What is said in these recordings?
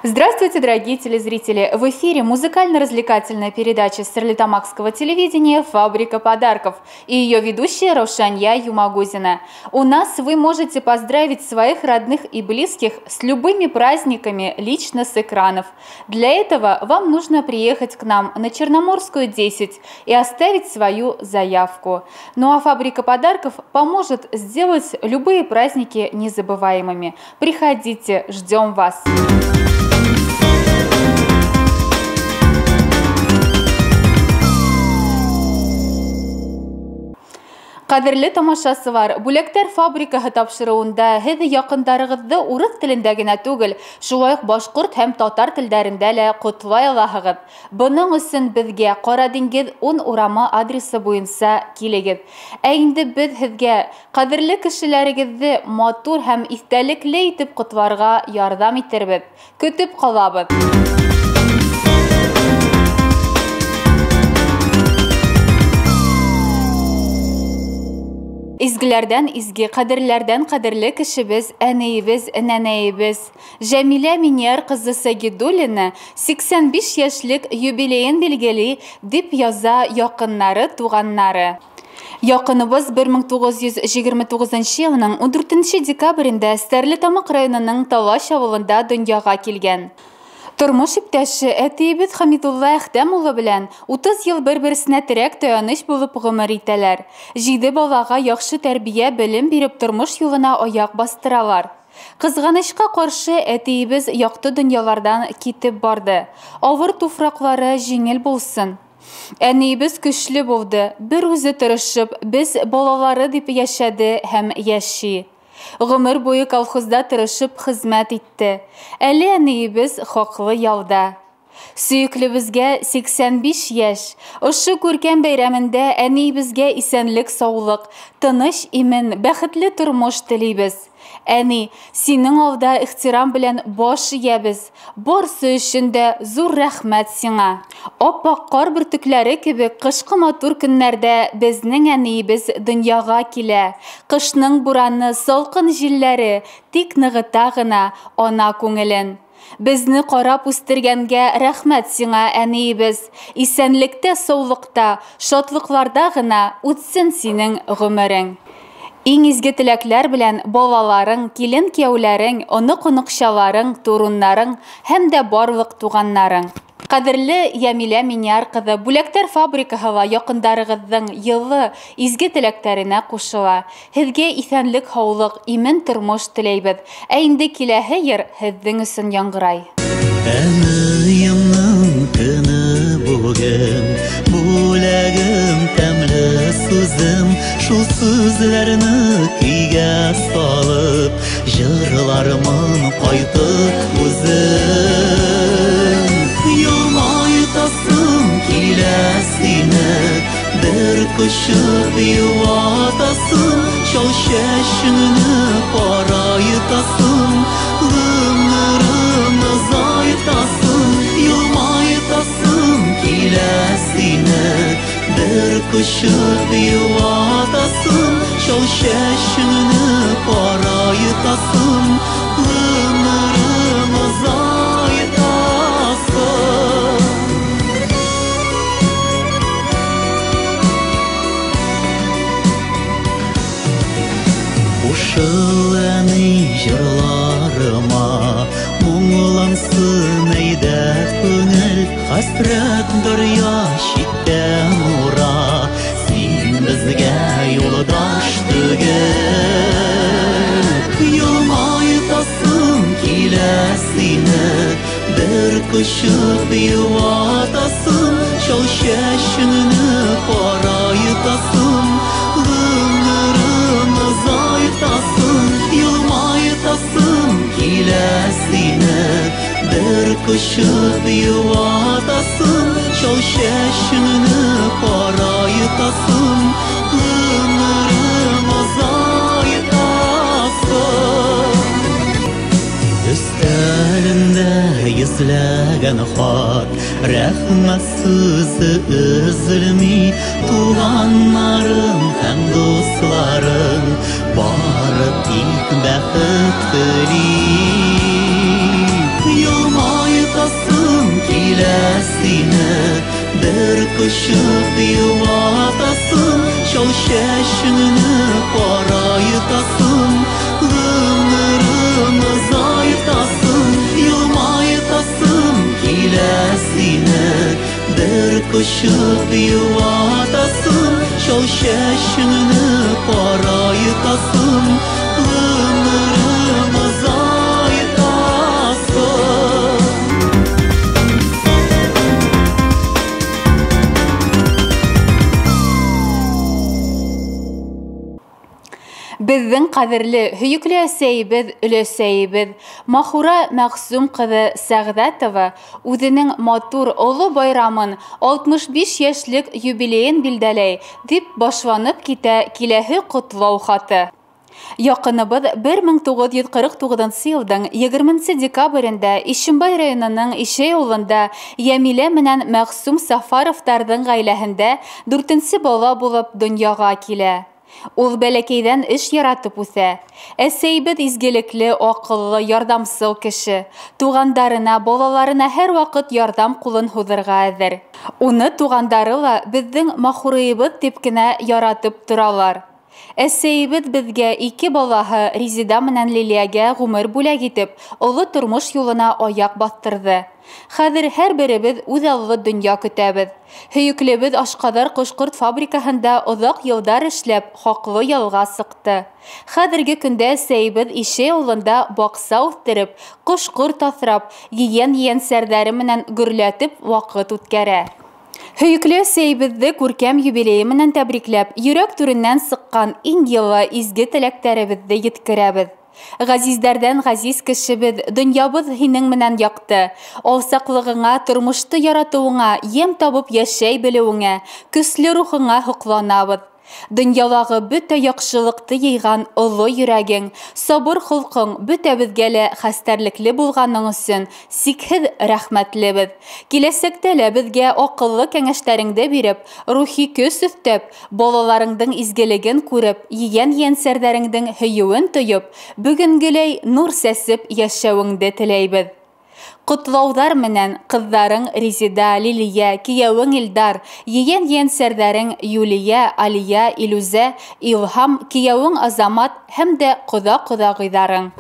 Здравствуйте, дорогие телезрители! В эфире музыкально-развлекательная передача Стерлитамакского телевидения «Фабрика подарков» и ее ведущая Раушания Юмагузина. У нас вы можете поздравить своих родных и близких с любыми праздниками лично с экранов. Для этого вам нужно приехать к нам на Черноморскую, 10 и оставить свою заявку. Ну а «Фабрика подарков» поможет сделать любые праздники незабываемыми. Приходите, ждем вас! Кадерле тамашасылар, бүләктәр фабрикаһы тапшыруында һеҙ яҡындарығыҙҙы урыҫ телендә генә түгел, шулай уҡ башҡорт һәм татар телдәрендә лә ҡотлай алаһығыҙ. Бының өсөн беҙгә Ҡара диңгеҙ 10 урамы адресы буйынса килегеҙ. Ә инде беҙ һеҙгә ҡәҙерле кешеләрегеҙҙе матур һәм иҫтәлекле итеп ҡотларға ярҙам итербеҙ. Көтөп ҡалабыҙ. Изгеләрдән изге, ҡәдерләрдән ҡәдерле кешебез, әнейебез, нәнәйебез. Жәмилә Миньяр ҡызы Сәгидуллина 85 йәшлек юбилейын билгели дип яза яҡыннары, туғаннары. Яҡыныбыз 1929 йылының 14 декабрендә Стәрлетамаҡ районының Талаш ауылында донъяға килгән. Тормош иптәше әтиебеҙ Хәмидулла Әхтәм улы белән 30 йыл бер-берсенә терәк таяныш булып ғүмер итәләр. 7 балаға яҡшы тәрбиә, белем биреп, тормош юлына аяҡ бастыралар. Ҡыҙғанышҡа ҡаршы, әтиебеҙ яҡты донъяларҙан китеп барды. Ауыр туфраҡлары жеңел булсын. Әнейебеҙ көслө булды. Бер үҙе тырышып, без балалары дип йәшәде һәм йәши. Ғүмер буйы колхозда тырышып хеҙмәт итте. Әле әнейебеҙ хаҡлы ялда. Сөйөклебеҙгә 85 йәш. Ошо күркәм бәйрәмендә әнейебеҙгә исәнлек, саулыҡ, тыныс, имен, бәхетле тормош теләйбеҙ. Әни, синең алда ихтирам белән баш иябеҙ. Барсы өсөн дә зур рәхмәт сиңа. Ап-аҡ ҡар бөртөкләре кебек ҡышҡы матур көннәрҙә безнең әнейебеҙ донъяға килә. Ҡышның бураны, салҡын җилләре тик нығыта ғына ана күңелен. Безне ҡарап үстергәнгә рәхмәт сиңа, әнейебеҙ. Исәнлектә, саулыҡта, шатлыҡларда ғына үтсен синең ғүмерең. Иң изге теләкләр белән балаларың, килен кейәүләрең, оноҡ-оноҡшаларың, туруннарың һәм дә барлыҡ туғаннарың. Ҡәҙерле Йәмилә Миньяр ҡыҙы, бүләктәр фабрикаһы яҡындарығыҙҙың йылы, изге теләктәренә ҡушыла. Һеҙгә иҫәнлек, һаулыҡ, имен тормош теләйбеҙ. Ә инде киләһе йыр һеҙҙең өсөн яңғырай. Әнейемнең көнө бүген, бүләгем тәмле сүзем, шул сүзләрне көйгә салып, жырлармын ҡайтып үзем. Йылмайтасым килә сине, бер ҡошоп йыуатасым, шау чәчеңне ҡарайтасым, ғүмерен озайтасым. Йылмайтасым килә сине, бер ҡошоп йыуатасым, шау чәчеңне ҡарайтасым, ғүмерен озайтасым. Ушыл әней жырларыма, мұңлансын әйдәт күңел, хәсрәт дөрья читтән ура, син безгә юлдаш түгел. Йылмайтасым килә сине, бер ҡошоп йыуатасым, шау чәчеңне ҡарайтасым, ғүмерен озайтасым. Йылмайтасым килә сине, бер ҡошоп йыуатасым, шау чәчеңне ҡарайтасым, ғүмерен озайтасым. Өстәлендә йөзләгән хат, рәхмәт сүзе өзөлми, туғаннарым һәм дусларым бары тик бәхет теләй. Йылмай киләсине бер кушып юатасың, шул чәчеңне карайтасың, гомерне озайтасың, елмайтасың, киләсине бер кушып юатасың, шул чәчеңне карайтасың, гомерне озайтасың. Безнең кадерле һөйекле әсәебез, өләсәебез Махура Мәгъсум кызы Сәгъдәтова үзенең матур олы байрамын 65 яшьлек юбилеен билдәләй дип башланып китә киләһе котлау хаты. Якыныбыз 1949 елның 20 декабрендә Ишембай районының Ишей авылында Ямилә менән Мәгъсум Сафаровтарның гаиләһендә 4нче бала булып дөньяга килә. Ул бәләкәйдән эш яратып үсә. Әсәйбез изгелекле, акыллы, ярдәмсыл кеше. Тугандарына, балаларына һәр вакыт ярдәм кулын һуҙырга әҙер. Уны тугандары ла безнең Махурыйыбыз дип кенә яратып торалар. Әсәйбез безгә 2 балаһы Резида менән Лилиягә ғүмер бүләк итеп, олы тормыш юлына аяк баҫтырҙы. Хәҙер һәр беребеҙ үҙ аллы донъя көтәбеҙ. Һөйөклебеҙ ашҡаҙар ҡош-ҡорт фабрикаһында оҙаҡ йылдар эшләп, хаҡлы ялға сыҡты. Хәҙерге көндә әсәйбеҙ Ишей ауылында баҡса үҫтереп, ҡош-ҡорт аҫрап, ейән-ейәнсәрҙәре менән гөрләтеп ваҡыт үткәрә. Һөйөкле әсәйебеҙҙе күркәм юбилейы менән тәбрикләп, йөрәк түренән сыҡҡан иң йылы изге теләктәребеҙҙе еткерәбеҙ. Ғәзиздәрҙән ғәзиз кешебеҙ, донъябыҙ һинең менән яҡты. Алсаҡлығыңа, тормошто яратыуыңа, ем табып йәшәй белеүеңә, көслө рухыңа һоҡланабыҙ. Донъялағы бөтә яҡшылыҡты йыйған оло йөрәгең, сабыр холҡоң бөтәбеҙгә лә хәстәрлекле булғаның өсөн сикһеҙ рәхмәтлебеҙ. Киләсәктә лә беҙгә аҡыллы кәңәштәреңде биреп, рухи көс өҫтәп, балаларыңдың изгелеген күреп, ейән-ейәнсәрҙәреңдең һөйөүен тойоп, бөгөнгөләй нур сәсеп йәшәүеңде теләйбеҙ. Ҡотлауҙар менән ҡыҙҙарың Резида, Лилиә, кейәүең Илдар, ейән-ейәнсәрҙәрең Юлия, Алия, Илүзә, Илһам, кейәүең Азамат һәм дә ҡоҙа-ҡоҙағыйҙарың.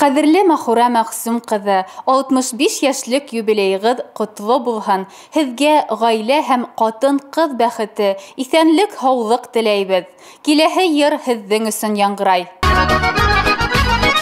Ҡәҙерле Махура Мәгъсум ҡыҙы, 65 йәшлек юбилейығыҙ ҡотло булһын. Һеҙгә ғаилә һәм ҡатын-ҡыҙ бәхете, иҫәнлек, һаулыҡ теләйбеҙ. Киләһе йыр һеҙҙең өсөн яңғырай.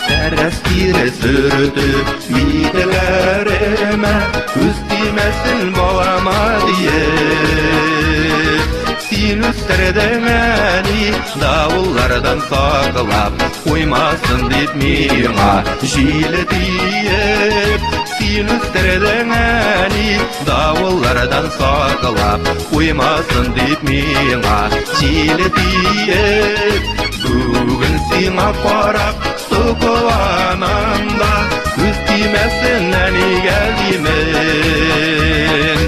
Тәрәс тире сүртүп, миҙеләремә, күз тимәсен балама диеп. Син үҫтерҙең әни, дауылларҙан саҡлап, ҡуймасын дип миңа җиле тиеп. Син үҫтерҙең әни, дауылларҙан саҡлап, ҡуймасын дип миңа җиле тиеп. Бүген сиңа ҡарап, соҡоланам да, күз тимәсен әнигә димен.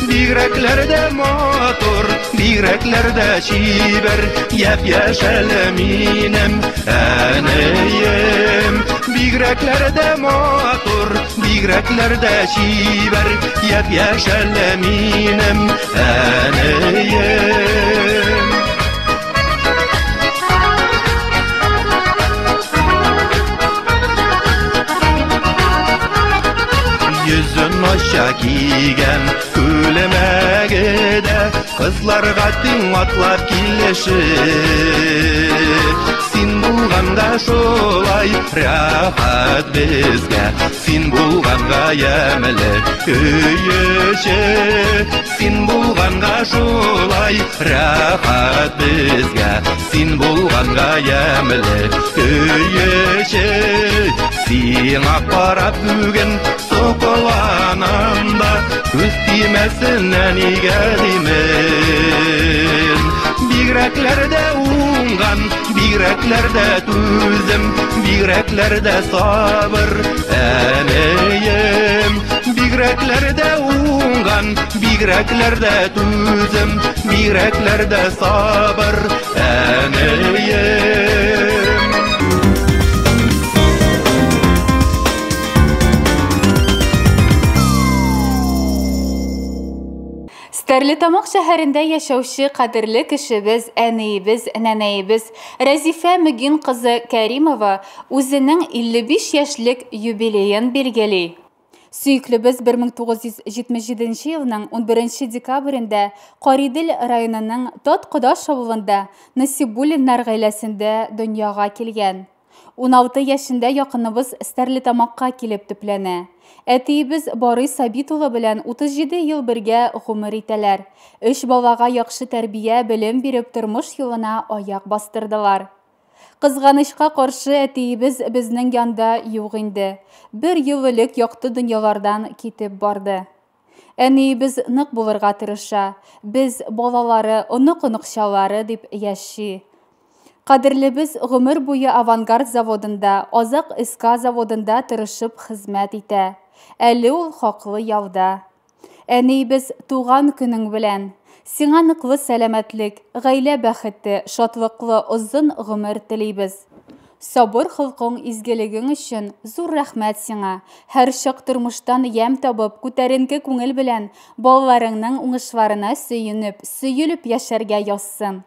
Бигрәкләр дә матур, бигрәкләр дә шибәр, йәп-йәш әле минем әнейем. Бигрәкләр дә матур, бигрәкләр дә шибәр, йәп-йәш әле минем әнейем. Йөзөн аша кигән күлмәгедә, ҡыҙларға тиң атлап килешеп. Син булғанда шулай рәхәт безгә, син булғанға йәмле көйөшө. Син булғанға шулай рәхәт безгә, син булғанға йәмле көйөшө. Сиңа ҡарап бүген соҡоланам да, күз тимәсен әнигә димен. Бигрәкләр дә уңған, бигрәкләр дә түзем, бигрәкләр дә сабыр әнейем. Бигрәкләр дә уңған, бигрәкләр дә түзем, бигрәкләр дә сабыр әнейем. Стәрлетамак шәһәрендә яшәүче кадерле кешебез, әниебез, нәнәебез Разифа Мөгин кызы Кәримова үзенең 55 яшьлек юбилеен билгели. Сөйклебез 1977 елның 11 декабрендә Каридел районының Тот-Кодаш авылында Насибуллиннар гаиләсендә дөньяга килгән. 16 яшендә якыныбыз Стәрлетамакка килеп төпләнә. Әтиебез Барый Сабитулы белән 37 ел бергә гомер итәләр. 3 балага яхшы тәрбия, белем биреп тормыш юлына аяк бастырдылар. Кызганычка каршы әтиебез безнең янда юк инде. 1 ел элек якты дөньялардан китеп барды. Әниебез нык булырга тырыша. Без балалары, онык-оныкчалары дип яши. Кадерлебез гомер буе Авангард заводында, Азак СК заводында тырышып хезмәт итә. Әле ул хаклы ялда. Әниебез туган көнең белән. Сиңа ныклы сәламәтлек, гаилә бәхете, шатлыклы озын гомер телибез. Сабыр хылкың изгелегең өчен зур рәхмәт сиңа. Һәр чак тормыштан ям табып, күтәренке күңел белән балаларыңның уңышларына сөенеп яшәргә язсын.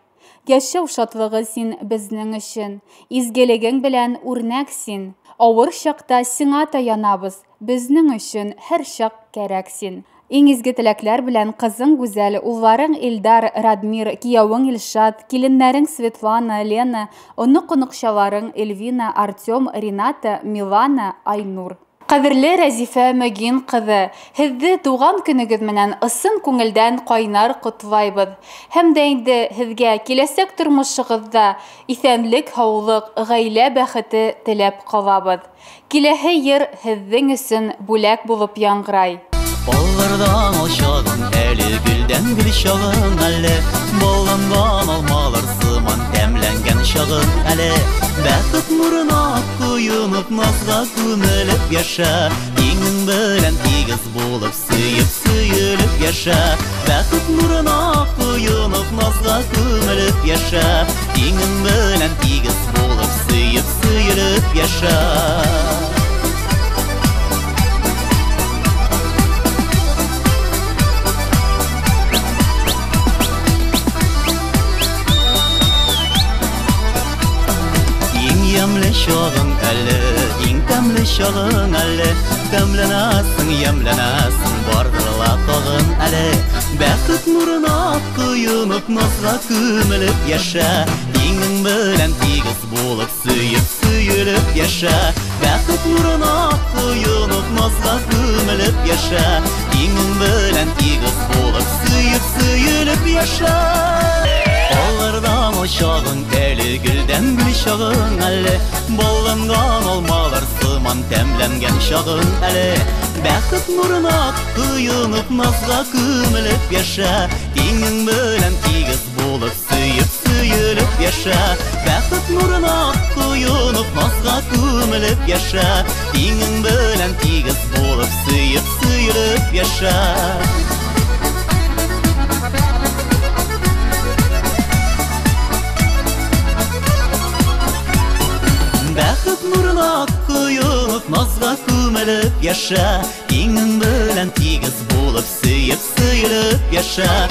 Яшәү шатлыгы син безнең өчен, изгелегең белән үрнәк син. Авыр чакта сиңа таянабыз, безнең өчен һәр чак кәрәк син. Иң изге теләкләр белән кызың Гүзәл, улларың Илдар, Радмир, киявың Илшат, киленнәрең Светлана, Лена, онык-оныкчаларың Эльвина, Артем, Рената, Милана, Айнур. Кадерле Разифа Мөгин кызы, һезне туган көнегез менән ысын күңелдән кайнар котлайбыз. Һәм дә инде һезгә киләсәк тормышыгызда исәнлек, һаулык, гаилә бәхете теләп калабыз. Киләһе ел һезнең өчен бүләк булып яңгырай. Баллардан алчагың, әле гөлдән гөл чагың, әле балланган алмалар сыман тәмләнгән чагың, әле бәхет нурына коенып назга күмелеп яша. Иңең белән тигез булып сөеп яша. Бәхет нурына коенып назга күмелеп яша. Иңең белән тигез булып сөеп яша. Ямлы чагың әле, иң тәмле чагың әле, тәмләнәсең, ямләнәсең, бардырла тагын әле. Бәхет нурына коенып назга күмелеп яша. Иңең белән тигез булып сөеп яша. Бәхет нурына коенып назга күмелеп яша. Иңең белән тигез булып сөеп яша. Аллардан алчагың, әле гөлдән гөл чагың, әле балланган алмалар сыман тәмләнгән чагың, әле бәхет нурына коенып назга күмелеп яша. Иңең белән тигез булып сөеп яша. Бәхет нурына коенып назга күмелеп яша. Иңең белән тигез булып сөеп яша. Бәхет нурына коенып назга күмелеп яша. Иңең белән тигез булып сөеп яша.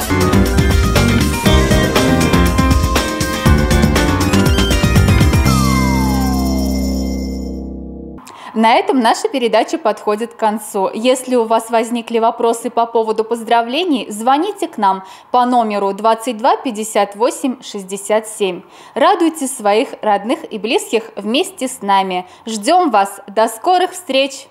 На этом наша передача подходит к концу. Если у вас возникли вопросы по поводу поздравлений, звоните к нам по номеру 22 58 67. Радуйте своих родных и близких вместе с нами. Ждем вас. До скорых встреч!